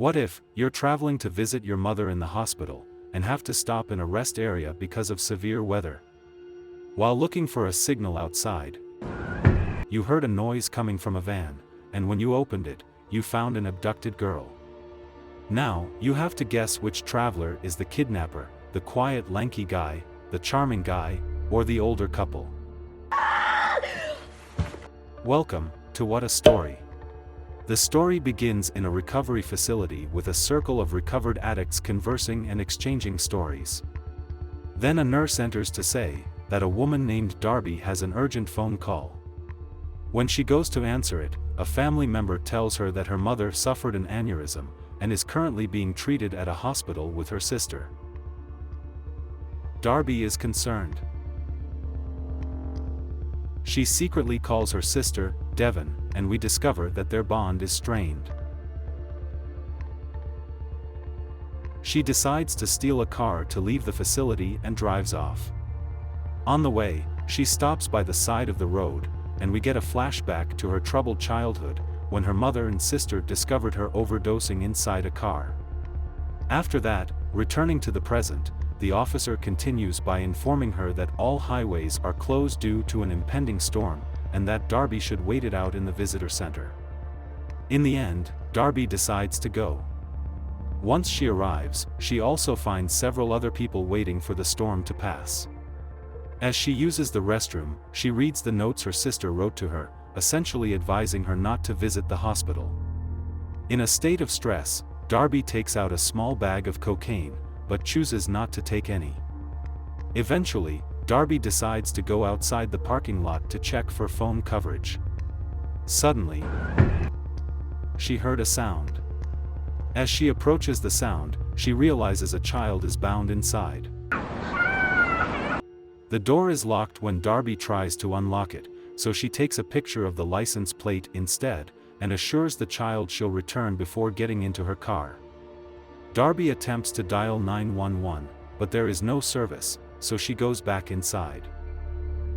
What if you're traveling to visit your mother in the hospital and have to stop in a rest area because of severe weather? While looking for a signal outside, you heard a noise coming from a van, and when you opened it, you found an abducted girl. Now, you have to guess which traveler is the kidnapper, the quiet lanky guy, the charming guy, or the older couple. Welcome to What a Story. The story begins in a recovery facility with a circle of recovered addicts conversing and exchanging stories. Then a nurse enters to say that a woman named Darby has an urgent phone call. When she goes to answer it, a family member tells her that her mother suffered an aneurysm and is currently being treated at a hospital with her sister. Darby is concerned. She secretly calls her sister, Devon, and we discover that their bond is strained. She decides to steal a car to leave the facility and drives off. On the way, she stops by the side of the road, and we get a flashback to her troubled childhood, when her mother and sister discovered her overdosing inside a car. After that, returning to the present, the officer continues by informing her that all highways are closed due to an impending storm, and that Darby should wait it out in the visitor center. In the end, Darby decides to go. Once she arrives, she also finds several other people waiting for the storm to pass. As she uses the restroom, she reads the notes her sister wrote to her, essentially advising her not to visit the hospital. In a state of stress, Darby takes out a small bag of cocaine, but chooses not to take any. Eventually, Darby decides to go outside the parking lot to check for phone coverage. Suddenly, she heard a sound. As she approaches the sound, she realizes a child is bound inside. The door is locked when Darby tries to unlock it, so she takes a picture of the license plate instead, and assures the child she'll return before getting into her car. Darby attempts to dial 911, but there is no service, so she goes back inside.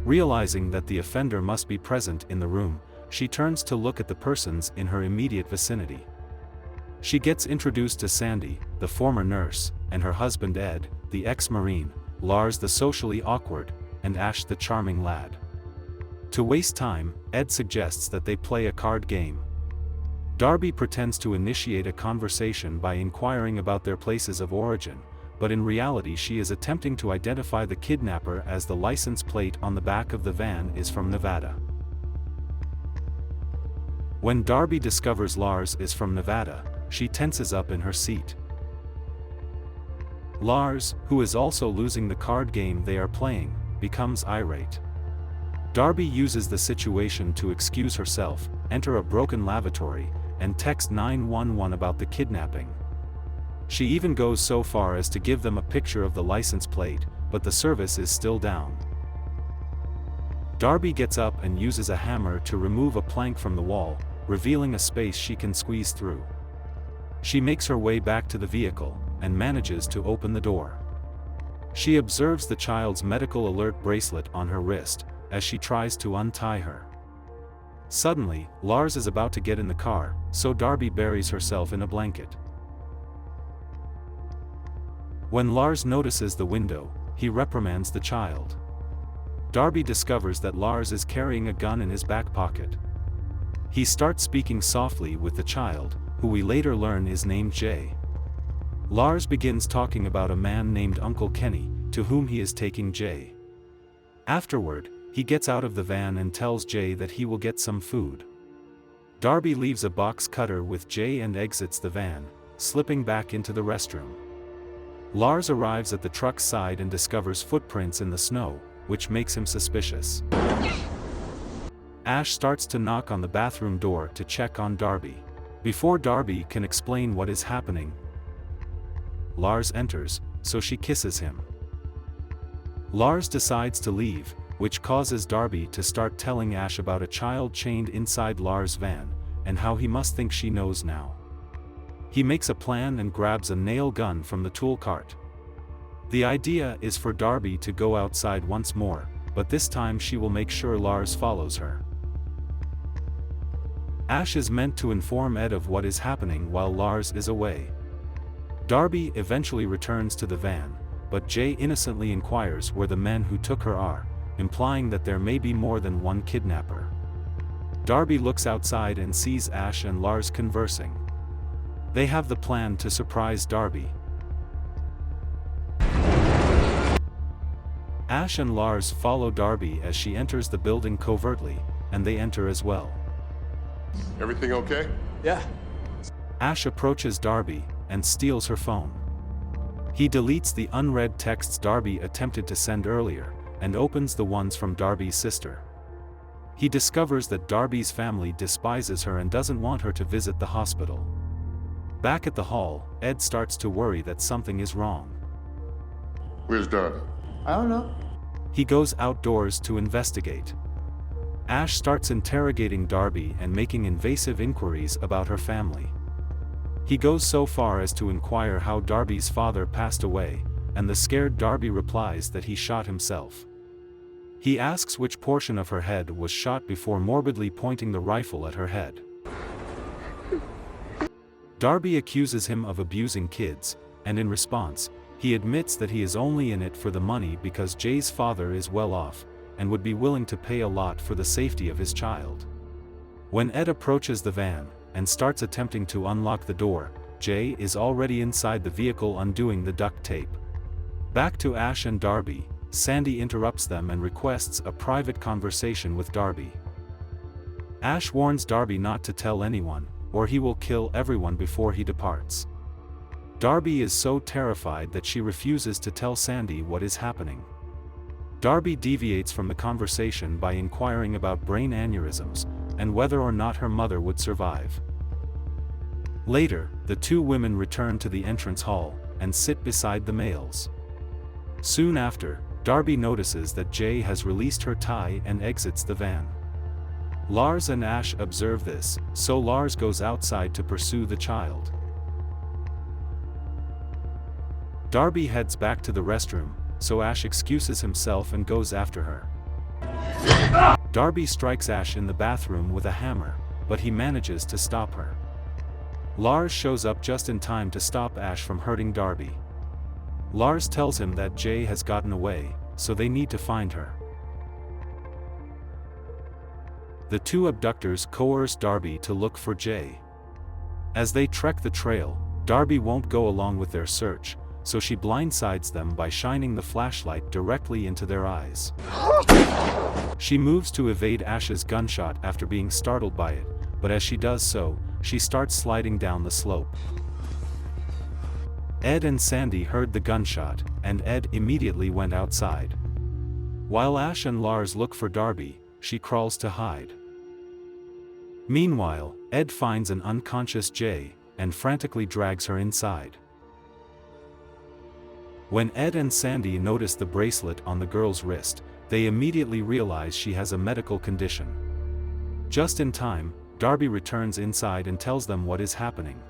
Realizing that the offender must be present in the room, she turns to look at the persons in her immediate vicinity. She gets introduced to Sandy, the former nurse, and her husband Ed, the ex-Marine, Lars the socially awkward, and Ash the charming lad. To waste time, Ed suggests that they play a card game. Darby pretends to initiate a conversation by inquiring about their places of origin, but in reality she is attempting to identify the kidnapper as the license plate on the back of the van is from Nevada. When Darby discovers Lars is from Nevada, she tenses up in her seat. Lars, who is also losing the card game they are playing, becomes irate. Darby uses the situation to excuse herself, enter a broken lavatory, and text 911 about the kidnapping. She even goes so far as to give them a picture of the license plate, but the service is still down. Darby gets up and uses a hammer to remove a plank from the wall, revealing a space she can squeeze through. She makes her way back to the vehicle, and manages to open the door. She observes the child's medical alert bracelet on her wrist, as she tries to untie her. Suddenly, Lars is about to get in the car, so Darby buries herself in a blanket. When Lars notices the window, he reprimands the child. Darby discovers that Lars is carrying a gun in his back pocket. He starts speaking softly with the child, who we later learn is named Jay. Lars begins talking about a man named Uncle Kenny, to whom he is taking Jay. Afterward, he gets out of the van and tells Jay that he will get some food. Darby leaves a box cutter with Jay and exits the van, slipping back into the restroom. Lars arrives at the truck's side and discovers footprints in the snow, which makes him suspicious. Ash starts to knock on the bathroom door to check on Darby. Before Darby can explain what is happening, Lars enters, so she kisses him. Lars decides to leave, which causes Darby to start telling Ash about a child chained inside Lars' van, and how he must think she knows now. He makes a plan and grabs a nail gun from the tool cart. The idea is for Darby to go outside once more, but this time she will make sure Lars follows her. Ash is meant to inform Ed of what is happening while Lars is away. Darby eventually returns to the van, but Jay innocently inquires where the men who took her are, implying that there may be more than one kidnapper. Darby looks outside and sees Ash and Lars conversing. They have the plan to surprise Darby. Ash and Lars follow Darby as she enters the building covertly, and they enter as well. Everything okay? Yeah. Ash approaches Darby and steals her phone. He deletes the unread texts Darby attempted to send earlier, and opens the ones from Darby's sister. He discovers that Darby's family despises her and doesn't want her to visit the hospital. Back at the hall, Ed starts to worry that something is wrong. Where's Darby? I don't know. He goes outdoors to investigate. Ash starts interrogating Darby and making invasive inquiries about her family. He goes so far as to inquire how Darby's father passed away, and the scared Darby replies that he shot himself. He asks which portion of her head was shot before morbidly pointing the rifle at her head. Darby accuses him of abusing kids, and in response, he admits that he is only in it for the money because Jay's father is well off, and would be willing to pay a lot for the safety of his child. When Ed approaches the van, and starts attempting to unlock the door, Jay is already inside the vehicle undoing the duct tape. Back to Ash and Darby, Sandy interrupts them and requests a private conversation with Darby. Ash warns Darby not to tell anyone, or he will kill everyone before he departs. Darby is so terrified that she refuses to tell Sandy what is happening. Darby deviates from the conversation by inquiring about brain aneurysms, and whether or not her mother would survive. Later, the two women return to the entrance hall, and sit beside the males. Soon after, Darby notices that Jay has released her tie and exits the van. Lars and Ash observe this, so Lars goes outside to pursue the child. Darby heads back to the restroom, so Ash excuses himself and goes after her. Darby strikes Ash in the bathroom with a hammer, but he manages to stop her. Lars shows up just in time to stop Ash from hurting Darby. Lars tells him that Jay has gotten away, so they need to find her. The two abductors coerce Darby to look for Jay. As they trek the trail, Darby won't go along with their search, so she blindsides them by shining the flashlight directly into their eyes. She moves to evade Ash's gunshot after being startled by it, but as she does so, she starts sliding down the slope. Ed and Sandy heard the gunshot, and Ed immediately went outside. While Ash and Lars look for Darby, she crawls to hide. Meanwhile, Ed finds an unconscious Jay, and frantically drags her inside. When Ed and Sandy notice the bracelet on the girl's wrist, they immediately realize she has a medical condition. Just in time, Darby returns inside and tells them what is happening.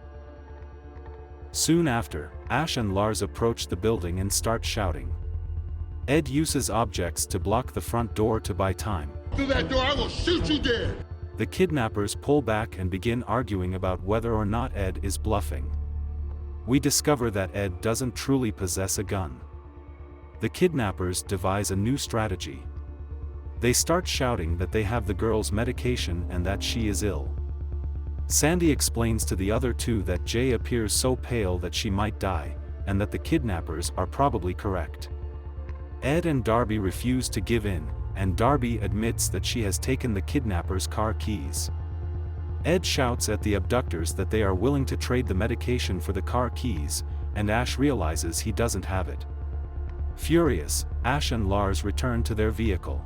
Soon after, Ash and Lars approach the building and start shouting. Ed uses objects to block the front door to buy time. Through that door, I will shoot you dead! The kidnappers pull back and begin arguing about whether or not Ed is bluffing. We discover that Ed doesn't truly possess a gun. The kidnappers devise a new strategy. They start shouting that they have the girl's medication and that she is ill. Sandy explains to the other two that Jay appears so pale that she might die, and that the kidnappers are probably correct. Ed and Darby refuse to give in, and Darby admits that she has taken the kidnappers' car keys. Ed shouts at the abductors that they are willing to trade the medication for the car keys, and Ash realizes he doesn't have it. Furious, Ash and Lars return to their vehicle.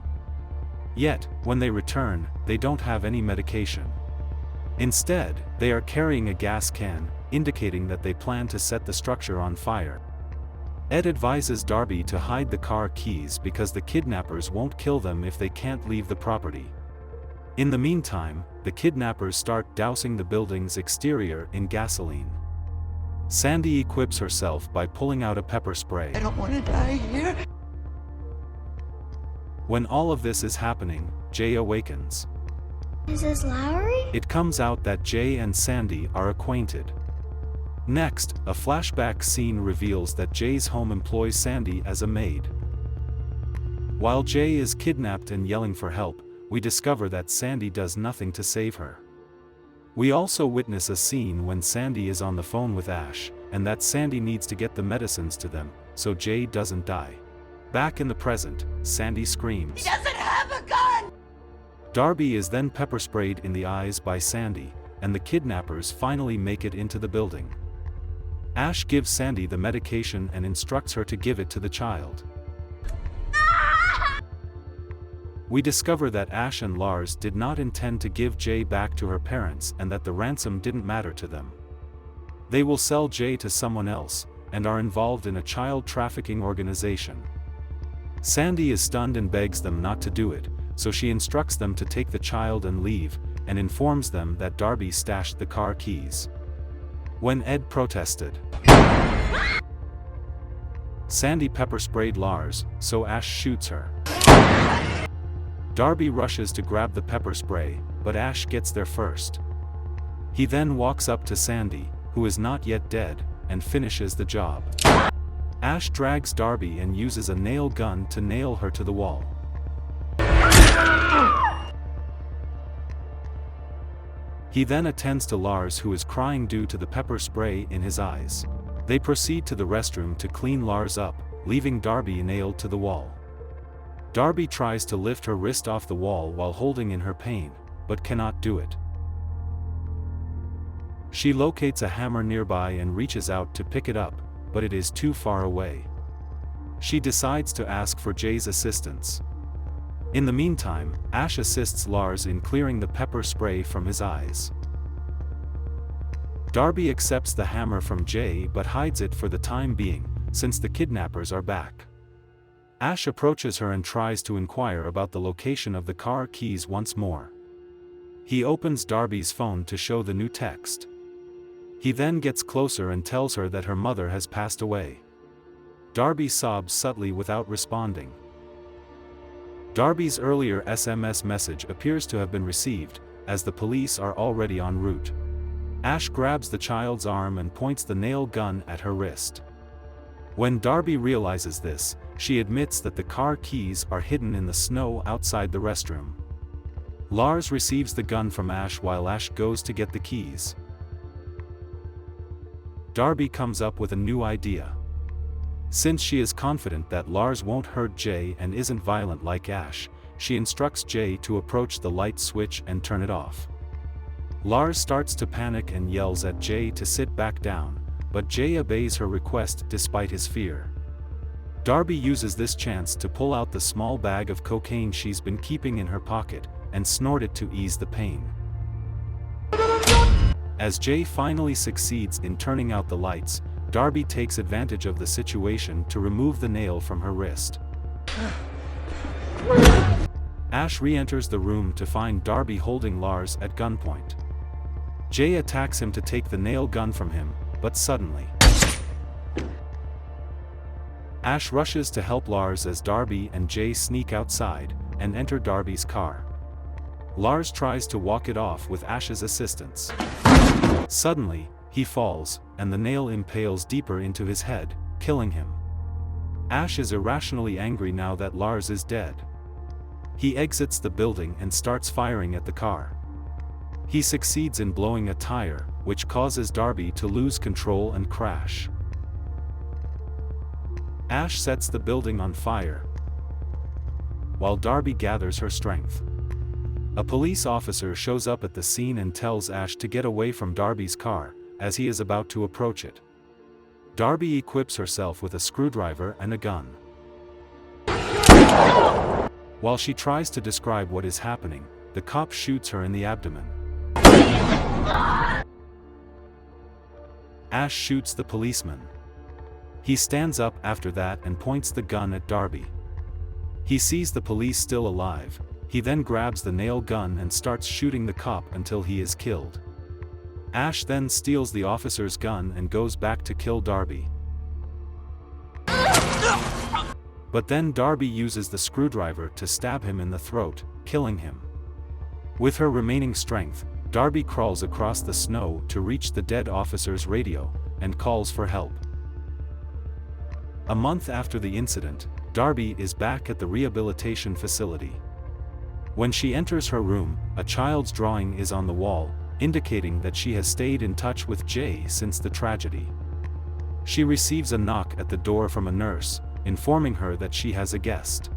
Yet, when they return, they don't have any medication. Instead, they are carrying a gas can, indicating that they plan to set the structure on fire. Ed advises Darby to hide the car keys because the kidnappers won't kill them if they can't leave the property. In the meantime, the kidnappers start dousing the building's exterior in gasoline. Sandy equips herself by pulling out a pepper spray. I don't want to die here. When all of this is happening, Jay awakens. Is this Lowry? It comes out that Jay and Sandy are acquainted. Next, a flashback scene reveals that Jay's home employs Sandy as a maid. While Jay is kidnapped and yelling for help, we discover that Sandy does nothing to save her. We also witness a scene when Sandy is on the phone with Ash, and that Sandy needs to get the medicines to them, so Jay doesn't die. Back in the present, Sandy screams. He doesn't have a gun! Darby is then pepper sprayed in the eyes by Sandy, and the kidnappers finally make it into the building. Ash gives Sandy the medication and instructs her to give it to the child. We discover that Ash and Lars did not intend to give Jay back to her parents and that the ransom didn't matter to them. They will sell Jay to someone else, and are involved in a child trafficking organization. Sandy is stunned and begs them not to do it, so she instructs them to take the child and leave, and informs them that Darby stashed the car keys. When Ed protested, Sandy pepper sprayed Lars, so Ash shoots her. Darby rushes to grab the pepper spray, but Ash gets there first. He then walks up to Sandy, who is not yet dead, and finishes the job. Ash drags Darby and uses a nail gun to nail her to the wall. He then attends to Lars, who is crying due to the pepper spray in his eyes. They proceed to the restroom to clean Lars up, leaving Darby nailed to the wall. Darby tries to lift her wrist off the wall while holding in her pain, but cannot do it. She locates a hammer nearby and reaches out to pick it up, but it is too far away. She decides to ask for Jay's assistance. In the meantime, Ash assists Lars in clearing the pepper spray from his eyes. Darby accepts the hammer from Jay but hides it for the time being, since the kidnappers are back. Ash approaches her and tries to inquire about the location of the car keys once more. He opens Darby's phone to show the new text. He then gets closer and tells her that her mother has passed away. Darby sobs subtly without responding. Darby's earlier SMS message appears to have been received, as the police are already en route. Ash grabs the child's arm and points the nail gun at her wrist. When Darby realizes this, she admits that the car keys are hidden in the snow outside the restroom. Lars receives the gun from Ash while Ash goes to get the keys. Darby comes up with a new idea. Since she is confident that Lars won't hurt Jay and isn't violent like Ash, she instructs Jay to approach the light switch and turn it off. Lars starts to panic and yells at Jay to sit back down, but Jay obeys her request despite his fear. Darby uses this chance to pull out the small bag of cocaine she's been keeping in her pocket, and snort it to ease the pain. As Jay finally succeeds in turning out the lights, Darby takes advantage of the situation to remove the nail from her wrist. Ash re-enters the room to find Darby holding Lars at gunpoint. Jay attacks him to take the nail gun from him, but suddenly, Ash rushes to help Lars as Darby and Jay sneak outside and enter Darby's car. Lars tries to walk it off with Ash's assistance. Suddenly, he falls, and the nail impales deeper into his head, killing him. Ash is irrationally angry now that Lars is dead. He exits the building and starts firing at the car. He succeeds in blowing a tire, which causes Darby to lose control and crash. Ash sets the building on fire, while Darby gathers her strength. A police officer shows up at the scene and tells Ash to get away from Darby's car, as he is about to approach it. Darby equips herself with a screwdriver and a gun. While she tries to describe what is happening, the cop shoots her in the abdomen. Ash shoots the policeman. He stands up after that and points the gun at Darby. He sees the police still alive. He then grabs the nail gun and starts shooting the cop until he is killed. Ash then steals the officer's gun and goes back to kill Darby. But then Darby uses the screwdriver to stab him in the throat, killing him. With her remaining strength, Darby crawls across the snow to reach the dead officer's radio, and calls for help. A month after the incident, Darby is back at the rehabilitation facility. When she enters her room, a child's drawing is on the wall, indicating that she has stayed in touch with Jay since the tragedy. She receives a knock at the door from a nurse, informing her that she has a guest.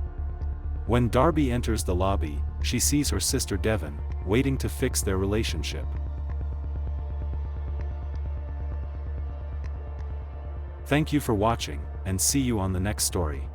When Darby enters the lobby, she sees her sister Devon, waiting to fix their relationship. Thank you for watching, and see you on the next story.